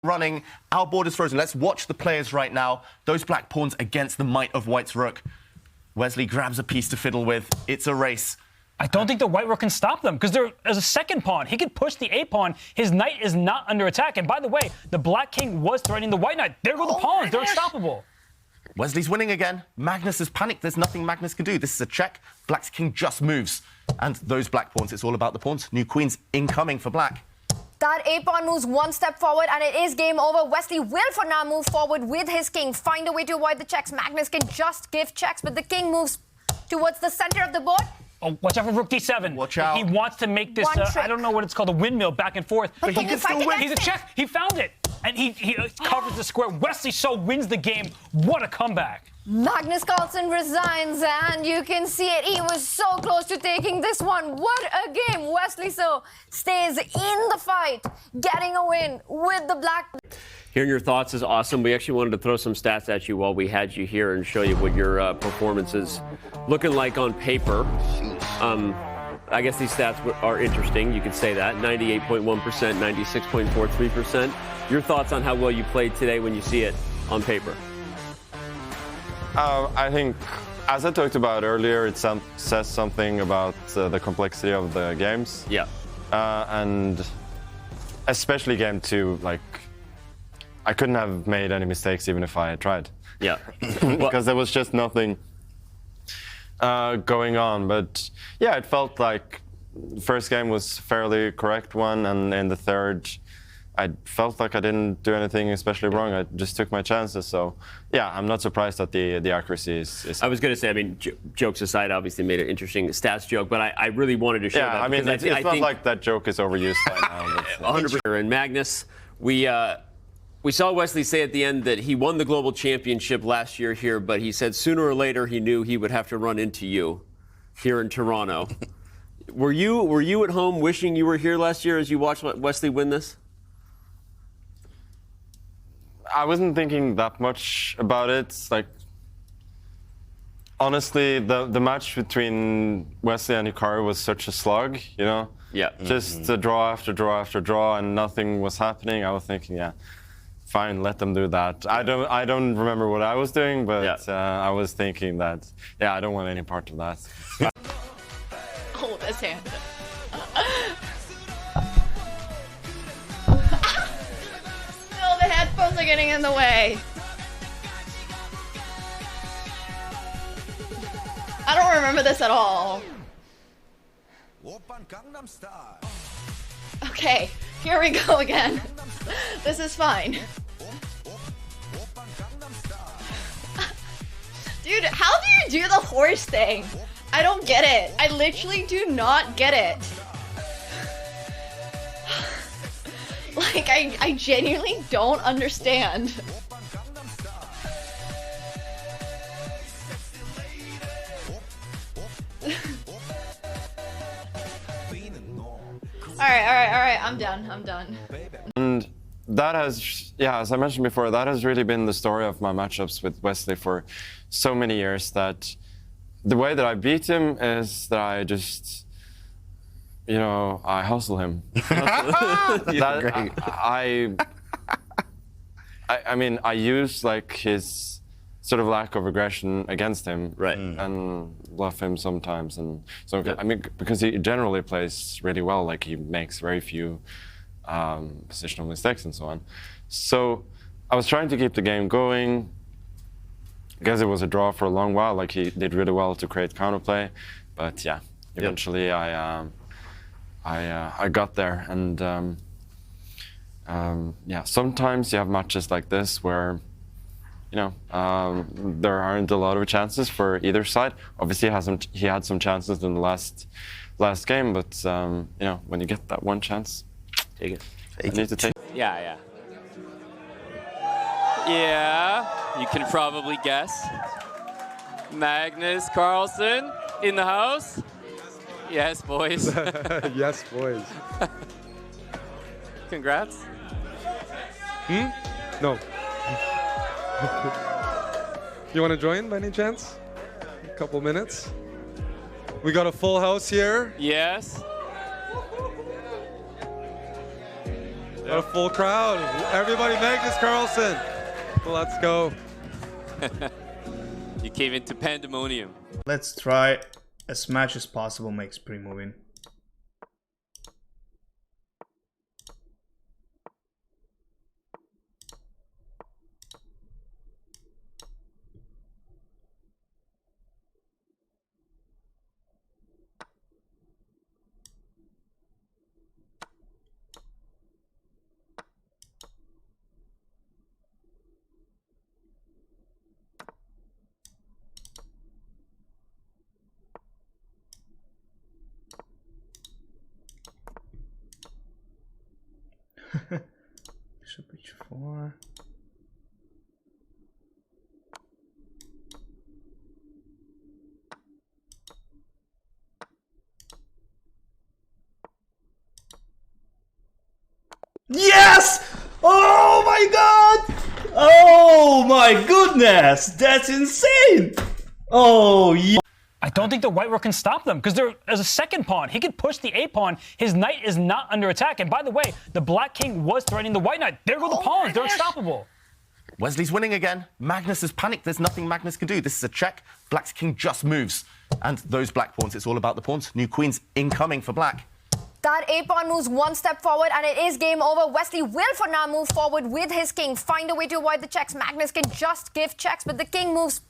running. Our board is frozen. Let's watch the players right now. Those black pawns against the might of White's rook. Wesley grabs a piece to fiddle with. It's a race. I don't think the white rook can stop them because there's a second pawn. He could push the a pawn. His knight is not under attack. And by the way, the black king was threatening the white knight. There go the pawns. They're unstoppable. Wesley's winning again. Magnus is panicked. There's nothing Magnus can do. This is a check. Black's king just moves. And those black pawns, it's all about the pawns. New queens incoming for black. That a-pawn moves one step forward, and it is game over. Wesley will, for now, move forward with his king. Find a way to avoid the checks. Magnus can just give checks, but the king moves towards the center of the board. Oh, watch out for rook d7. Watch out. He wants to make this, I don't know what it's called, a windmill back and forth. But he can still win. He's a check. He found it. And he covers the square. Wesley so wins the game. What a comeback. Magnus Carlsen resigns, and you can see it. He was so close to taking this one. What a game. Wesley so stays in the fight, getting a win with the black. Hearing your thoughts is awesome. We actually wanted to throw some stats at you while we had you here and show you what your performance is looking like on paper. I guess these stats are interesting. You could say that. 98.1%, 96.43%. Your thoughts on how well you played today when you see it on paper? I think, as I talked about earlier, it says something about the complexity of the games. Yeah. And especially game 2, like, I couldn't have made any mistakes even if I had tried. Yeah. Because there was just nothing going on. But yeah, it felt like the first game was a fairly correct one, and in the third, I felt like I didn't do anything especially wrong. I just took my chances. So yeah, I'm not surprised that the accuracy is... I was going to say, I mean, jokes aside, obviously made an interesting stats joke, but I really wanted to show that. Yeah, I mean, it's not like that joke is overused by now. 100%. And Magnus, we saw Wesley say at the end that he won the global championship last year here, but he said sooner or later he knew he would have to run into you here in Toronto. Were you at home wishing you were here last year as you watched Wesley win this? I wasn't thinking that much about it. Like, honestly, the match between Wesley and Hikaru was such a slog, you know? Yeah. Just a draw after draw after draw, and nothing was happening. I was thinking, yeah, fine, let them do that. I don't remember what I was doing, but yeah. I was thinking that, yeah, I don't want any part of that. Oh, this hand. No, the headphones are getting in the way. I don't remember this at all. Okay, here we go again. This is fine. Dude, how do you do the horse thing? I don't get it. I literally do not get it. Like, I genuinely don't understand. Alright, I'm done. And that has, yeah, as I mentioned before, that has really been the story of my matchups with Wesley for so many years, that the way that I beat him is that I just, you know, I hustle him. I mean, I use like his sort of lack of aggression against him, right, and bluff him sometimes. And so, I mean, because he generally plays really well, like he makes very few positional mistakes and so on. So I was trying to keep the game going. I guess it was a draw for a long while. Like, he did really well to create counterplay, but yeah, eventually I got there. And yeah, sometimes you have matches like this where, you know, there aren't a lot of chances for either side. Obviously, he had some chances in the last game, but you know, when you get that one chance, take it. You need to take it. Yeah. Yeah, you can probably guess. Magnus Carlsen in the house. Yes, boys. Yes, boys. Congrats. No. You want to join by any chance? A couple minutes. We got a full house here. Yes. A full crowd. Everybody, Magnus Carlsen. Let's go. You came into pandemonium. Let's try as much as possible makes pre-moving. Bishop h4. Yes! Oh my god! Oh my goodness! That's insane! Oh yeah. I don't think the white rook can stop them because there is a second pawn. He could push the a pawn. His knight is not under attack. And by the way, the black king was threatening the white knight. There go the pawns. They're unstoppable. Wesley's winning again. Magnus is panicked. There's nothing Magnus can do. This is a check. Black's king just moves. And those black pawns, it's all about the pawns. New queens incoming for black. That a-pawn moves one step forward and it is game over. Wesley will for now move forward with his king. Find a way to avoid the checks. Magnus can just give checks, but the king moves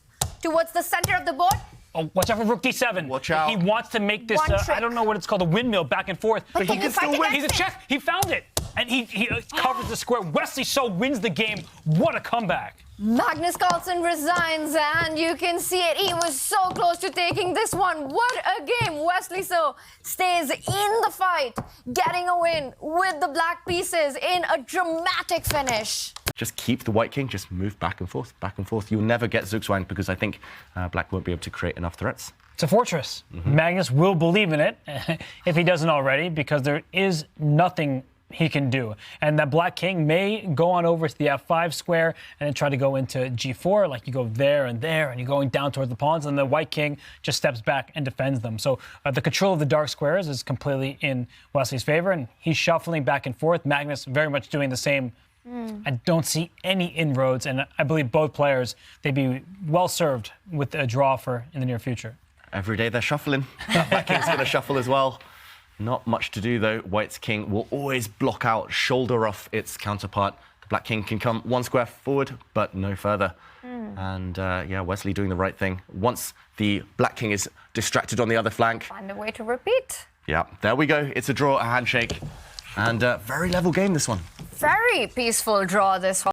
towards the center of the board. Oh, watch out for rook d7. Watch out. He wants to make this, I don't know what it's called, a windmill back and forth. But he can can you fight still win. against He's a it? check. He found it. And he covers the square. Wesley so wins the game. What a comeback. Magnus Carlsen resigns and you can see it. He was so close to taking this one. What a game. Wesley so stays in the fight, getting a win with the black pieces in a dramatic finish. Just keep the white king, just move back and forth, back and forth. You'll never get Zugzwang because I think black won't be able to create enough threats. It's a fortress. Magnus will believe in it if he doesn't already because there is nothing he can do. And that black king may go on over to the f5 square and then try to go into g4, like you go there, and you're going down towards the pawns, and the white king just steps back and defends them. So the control of the dark squares is completely in Wesley's favor, and he's shuffling back and forth. Magnus very much doing the same. I don't see any inroads, and I believe both players, they'd be well served with a draw for in the near future. Every day they're shuffling. Black king's going to shuffle as well. Not much to do, though. White's king will always block out, shoulder off its counterpart. The black king can come one square forward, but no further. And, yeah, Wesley doing the right thing. Once the black king is distracted on the other flank. Find a way to repeat. Yeah, there we go. It's a draw, a handshake. And very level game, this one. Very peaceful draw, this one.